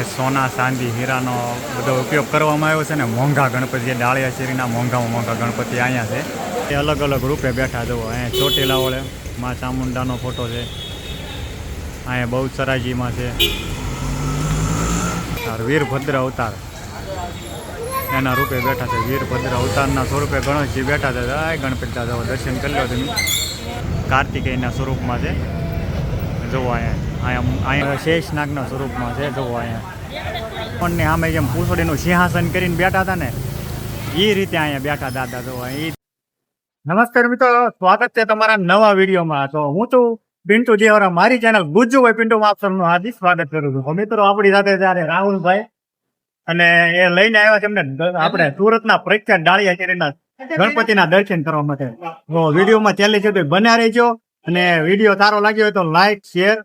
સોના ચાંદી હીરાનો બધો ઉપયોગ કરવામાં આવ્યો છે ને મોંઘા ગણપતિ જે ડાળિયા શેરીના મોંઘામાં મોંઘા ગણપતિ અહીંયા છે એ અલગ અલગ રૂપે બેઠા જુઓ. અહીંયા ચોટીલા વળે મા ચામુંડાનો ફોટો છે, અહીંયા બહુચરાજીમાં છે વીરભદ્ર અવતાર એના રૂપે બેઠા છે. વીરભદ્ર અવતારના સ્વરૂપે ગણેશજી બેઠા છે. ગણપતિ દાદા દર્શન કરી લો તમે. કાર્તિકેયના સ્વરૂપમાં છે જુઓ. અહીંયા શેષનાગના સ્વરૂપમાં છે જુઓ. અહીંયા પણ સામે જેમ પૂછડીનું સિંહાસન કરીને બેઠા હતા ને એ રીતે અહીંયા બેઠા દાદા જુઓ. નમસ્કાર મિત્રો, સ્વાગત છે તમારા નવા વિડીયોમાં. તો હું છું પિન્ટુ જેવરા, મારી ચેનલ ગુજ્જુભાઈ પિન્ટુમાં આપ સૌનું હાર્દિક સ્વાગત કરું છું. મિત્રો આપણી સાથે ત્યારે રાહુલભાઈ અને એ લઈને આવ્યા છે એમને આપણે સુરતના પ્રખ્યાત ડાળિયા શેરીના ગણપતિના દર્શન કરવા માટે. તો વિડીયોમાં છેલ્લે સુધી બન્યા રહેજો અને વિડીયો સારો લાગ્યો હોય તો લાઈક, શેર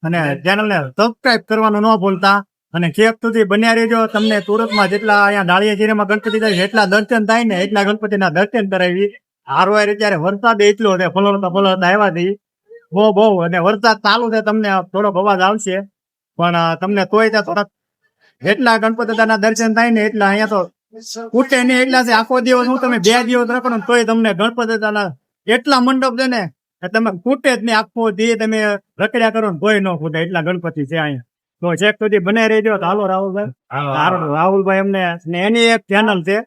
અને ચેનલને સબસ્ક્રાઇબ કરવાનું ન ભૂલતા અને છેક સુધી બન્યા રહેજો. તમને સુરતમાં જેટલા અહીંયા ડાળિયા શેરીમાં ગણપતિ થાય જેટલા દર્શન થાય ને એટલા ગણપતિના દર્શન કરાવી. હારવાર ત્યારે વરસાદ એટલો છે, ફલરતા આવ્યા હતી બહુ અને વરસાદ ચાલુ છે. તમને થોડોક અવાજ આવશે પણ તમને તોય ત્યાં થોડાક જેટલા ગણપતિ દાદાના દર્શન થાય ને એટલા અહીંયા તો ઉઠે નહીં એટલા છે. આખો દિવસ હું તમે 2 દિવસ રાખો ને તોય તમને ગણપતિ દાદાના એટલા મંડપ છે ને તમે ખૂટે જ નહીં. આખો દી તમે રખડ્યા કરો ને કોઈ ન ખૂટે એટલા ગણપતિ છે અહીંયા. તો છેક સુધી બનાવી રહેજો. તો હાલો રાહુલભાઈ એમને એની એક ચેનલ છે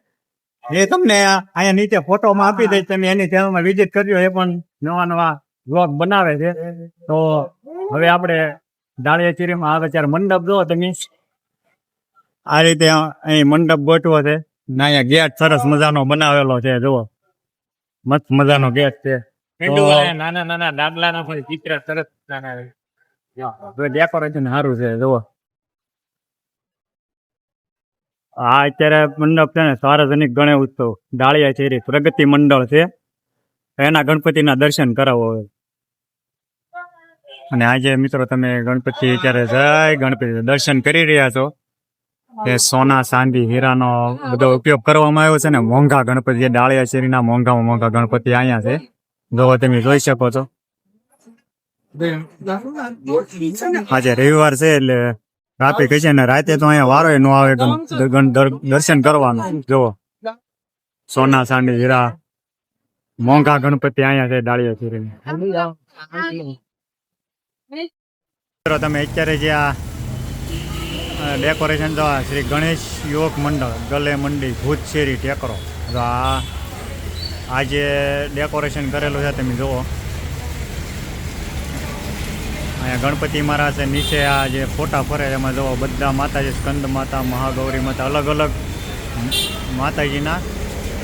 એ તમને અહીંયા નીચે ફોટોમાં આપી દઈશ. તમે એની ચેનલમાં વિઝિટ કરજો. એ પણ નવા વ્લોગ બનાવે છે. તો હવે આપણે ડાળિયા શેરીમાં આવે ત્યારે મંડપ જો તમે આ રીતે અહીં મંડપ ગોઠવો છે ને અહીંયા ગેટ સરસ મજાનો બનાવેલો છે જુઓ. મસ્ત મજાનો ગેટ છે. નાના નાના ડાગલાના પણ ચિત્ર સરસ ડેકોરેશન સારું છે જુઓ. આ અત્યારે મંડપ છે ને સાર્વજનિક ગણેશ ઉત્સવ ડાળિયા શેરી પ્રગતિ મંડળ છે એના ગણપતિના દર્શન કરાવો. અને આજે મિત્રો તમે ગણપતિ અત્યારે જય ગણપતિ દર્શન કરી રહ્યા છો. એ સોના ચાંદી હીરાનો બધો ઉપયોગ કરવામાં આવ્યો છે ને મોંઘા ગણપતિ જે ડાળિયા શેરીના મોંઘામાં મોંઘા ગણપતિ અહીંયા છે જો તમે જોઈ શકો છો. આજે રવિવાર છે એટલે ટ્રાફિક છે ને રાતે તો અહીંયા વારો ન આવે દર્શન કરવાનું. જુઓ સોના ચાંદી હીરા મોંઘા ગણપતિ અહીંયા છે ડાળિયા શેરીની. તમે અત્યારે જે આ ડેકોરેશન તો શ્રી ગણેશ યુવક મંડળ ગલે મંડી ભૂત શેરી ટેકરો તો આ જે ડેકોરેશન કરેલું છે તમે જુઓ. અહીંયા ગણપતિ મહારાજ છે નીચે આ જે ફોટા ફરે એમાં જુઓ બધા માતાજી સ્કંદ માતા મહાગૌરી માતા અલગ અલગ માતાજીના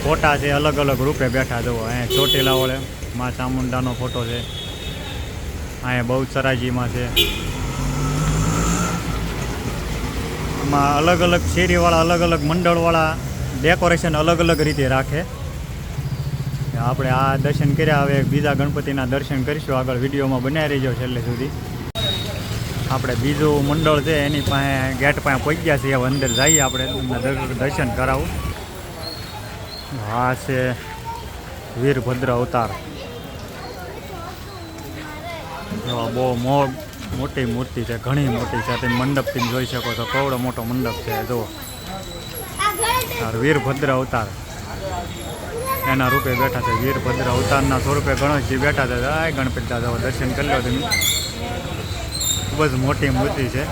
ફોટા છે અલગ અલગ રૂપે બેઠા જુઓ. અહીંયા ચોટીલા વળે મા ચામુંડાનો ફોટો છે, અહીંયા બહુચરાજીમાં છે. એમાં અલગ અલગ શેરીવાળા અલગ અલગ મંડળવાળા ડેકોરેશન અલગ અલગ રીતે રાખે. આપણે આ દર્શન કર્યા, હવે બીજા ગણપતિના દર્શન કરીશું. આગળ વિડીયોમાં બનાવી રહીજો છેલ્લે સુધી. આપણે બીજું મંડળ છે એની પાસે ગેટ પાસે પહોંચ્યા છીએ. હવે અંદર જઈએ આપણે દર્શન કરાવું. આ છે વીરભદ્ર અવતાર. બહુ મોટી મૂર્તિ છે, ઘણી મોટી છે. તમે મંડપથી જોઈ શકો છો કેવડો મોટો મંડપ છે જુઓ. વીરભદ્ર અવતાર એના રૂપે બેઠા છે. વીરભદ્ર અવતારના સ્વરૂપે ગણેશજી બેઠા છે. ગણપતિ દાદા દર્શન કરી લો તમે. ખૂબ જ મોટી મૂર્તિ છે.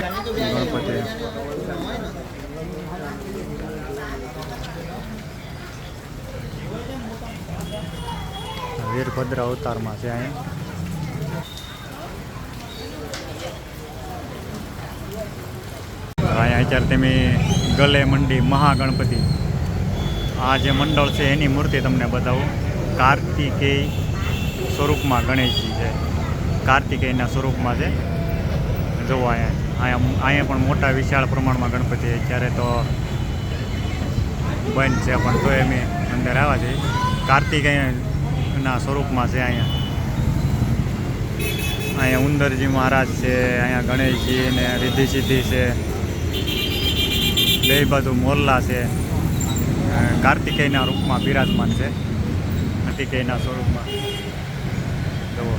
ગણપતિ વીરભદ્ર અવતારમાં છે અહીંયા અત્યારે તમે ગલે મંડી મહાગણપતિ આ જે મંડળ છે એની મૂર્તિ તમને બતાવું. કાર્તિકેય સ્વરૂપમાં ગણેશજી છે, કાર્તિકેયના સ્વરૂપમાં છે જુઓ. અહીંયા પણ મોટા વિશાળ પ્રમાણમાં ગણપતિ અત્યારે તો બંધ છે પણ તો એમ અંદર આવ્યા છે. કાર્તિકેયના સ્વરૂપમાં છે અહીંયા ઉંદરજી મહારાજ છે, અહીંયા ગણેશજી ને રિદ્ધિ સિદ્ધિ છે, બે બાજુ મોરલા છે. કાર્તિકેયના રૂપમાં બિરાજમાન છે. કાર્તિકેયના સ્વરૂપમાં જુઓ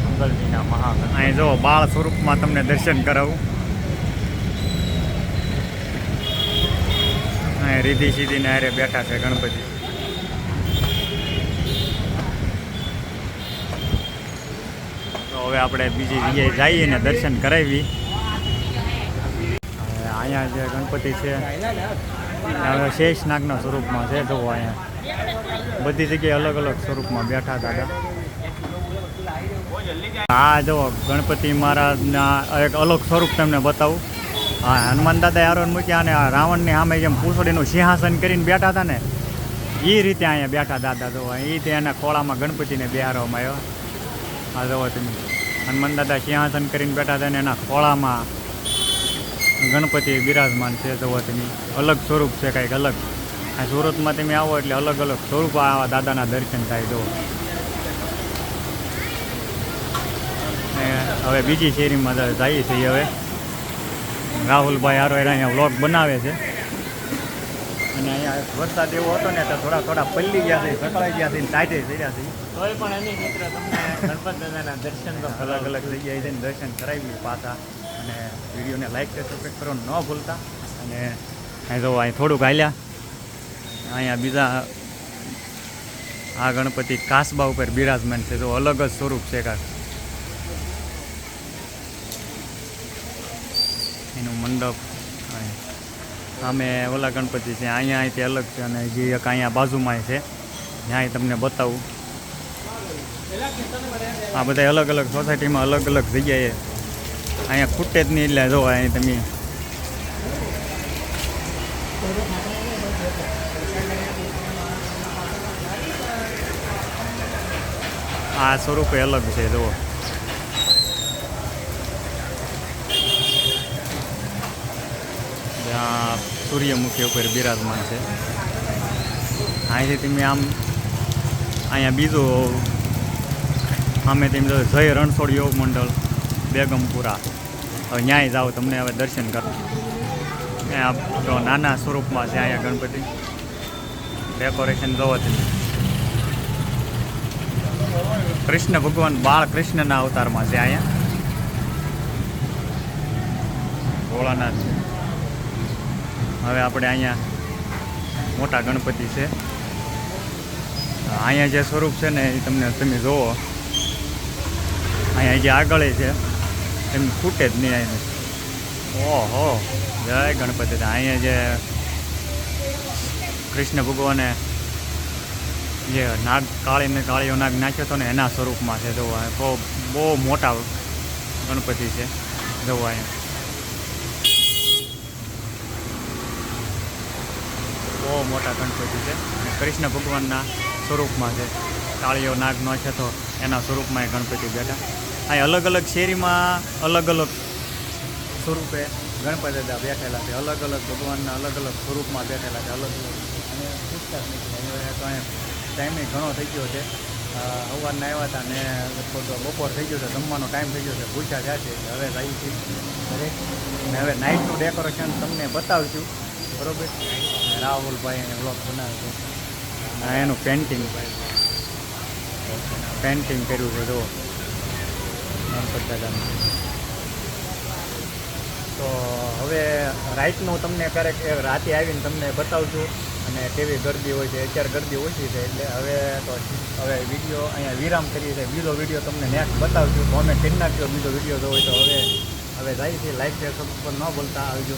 મંગલજીના મહાગણ. અહીં જુઓ બાળ સ્વરૂપમાં તમને દર્શન કરાવું. અહીં રીધિ સીધીને હારે બેઠા છે ગણપતિ. તો હવે આપણે બીજી જગ્યાએ જઈએ ને દર્શન કરાવી. અહીંયા જે ગણપતિ છે હવે શેષનાગના સ્વરૂપમાં છે. જુઓ અહીંયા બધી જગ્યાએ અલગ અલગ સ્વરૂપમાં બેઠા દાદા. આ જુઓ ગણપતિ મહારાજના એક અલગ સ્વરૂપ તમને બતાવું. હા, હનુમાન દાદા આરોન મૂક્યા અને આ રાવણની સામે જેમ પૂંછડીનું સિંહાસન કરીને બેઠા હતા ને એ રીતે અહીંયા બેઠા દાદા. જુઓ એ તે એના ખોળામાં ગણપતિને બેહારવામાં આવ્યો. આ જુઓ તમે હનુમાન દાદા સિંહાસન કરીને બેઠા હતા ને એના ખોળામાં ગણપતિ બિરાજમાન છે. જુઓ તમે અલગ સ્વરૂપ છે કંઈક અલગ. આ સુરતમાં તમે આવો એટલે અલગ અલગ સ્વરૂપ આવા દાદાના દર્શન થાય. જુઓ હવે બીજી શેરીમાં જઈએ છીએ. હવે રાહુલભાઈ હારો અહીંયા વ્લોગ બનાવે છે. અને અહીંયા વરસાદ એવો હતો ને તો થોડા પલ્લી ગયા છે, સકળાઈ ગયા છે, ટાઈટે ચડ્યા છે. તોય પણ એની મિત્ર તમને ગણપત દાદાના દર્શન તો અલગ અલગ જગ્યાએ જઈને દર્શન કરાવી પાછા. અને વિડીયોને લાઈક કે સબસ્ક્રાઈબ કરવાનું ન ભૂલતા. અને અહીં જો અહીં થોડુંક હાલ્યા. અહીંયા બીજા આ ગણપતિ કાસબા ઉપર બિરાજમાન છે. તો અલગ જ સ્વરૂપ છે કાંક એનું મંડપ. સામે ઓલા ગણપતિ છે, અહીંયા અહીંથી અલગ છે. અને જે એક અહીંયા બાજુમાં છે ત્યાં તમને બતાવું. આ બધા અલગ અલગ સોસાયટીમાં અલગ અલગ જગ્યાએ અહીંયા ખૂટે જ નહીં. એટલે જો અહીં તમે આ સ્વરૂપે અલગ છે. જુઓ જ્યાં સૂર્યમુખી ઉપર બિરાજમાન છે. અહીંથી તમે આમ અહીંયા બીજું સામે તમે જો જય રણછોડ યોગ મંડળ બેગમપુરા. હવે ન્યાય જાઓ તમને હવે દર્શન કરો. અહીંયા તો નાના સ્વરૂપમાં છે અહીંયા ગણપતિ. ડેકોરેશન જોવો તમે. કૃષ્ણ ભગવાન બાળ કૃષ્ણના અવતારમાં છે. અહીંયા ભોળાનાથ છે. હવે આપણે અહીંયા મોટા ગણપતિ છે. અહીંયા જે સ્વરૂપ છે ને એ તમે જુઓ. અહીંયા જે આગળ છે એમ ખૂટે જ નહીં. અહીંયા ઓહો જય ગણપતિ. અહીંયા જે કૃષ્ણ ભગવાને જે નાગ કાળીઓ નાગ નાખ્યો હતો ને એના સ્વરૂપમાં છે. જોવા બહુ મોટા ગણપતિ છે. જોવા અહીંયા બહુ મોટા ગણપતિ છે. અને કૃષ્ણ ભગવાનના સ્વરૂપમાં છે. કાળીઓ નાગ નાખ્યો હતો એના સ્વરૂપમાં એ ગણપતિ બેઠા. અહીં અલગ અલગ શેરીમાં અલગ અલગ સ્વરૂપે ગણપતિ દાદા બેઠેલા છે. અલગ અલગ ભગવાનના અલગ અલગ સ્વરૂપમાં બેઠેલા છે. અલગ અલગ અને પૂછતા જ નથી. તો અહીંયા ટાઈમે ઘણો થઈ ગયો છે. સવારના આવ્યા હતા ને બપોર થઈ ગયો છે, જમવાનો ટાઈમ થઈ ગયો છે, ભૂખ્યા થયા છે. હવે જઈએ છીએ ઘરે. અને હવે નાઇટનું ડેકોરેશન તમને બતાવશું. બરાબર. રાહુલભાઈ એને બ્લોગ બનાવ્યો છે. એનું પેન્ટિંગ કર્યું છે. જો ગણપત દાદાનું. તો હવે રાતનું તમને ક્યારેક રાતે આવીને તમને બતાવશું. અને કેવી ગરદી હોય છે. અત્યારે ગરદી ઓછી છે એટલે હવે વિડીયો અહીંયા વિરામ કરીએ છીએ. બીજો વિડીયો તમને નેક્સ્ટ બતાવશું. કોમેન્ટ કરી નાખજો બીજો વિડીયો જો હોય તો. હવે જાય છે. લાઈક શેર સબસ્ક્રાઈબ ન ભૂલતા આવજો.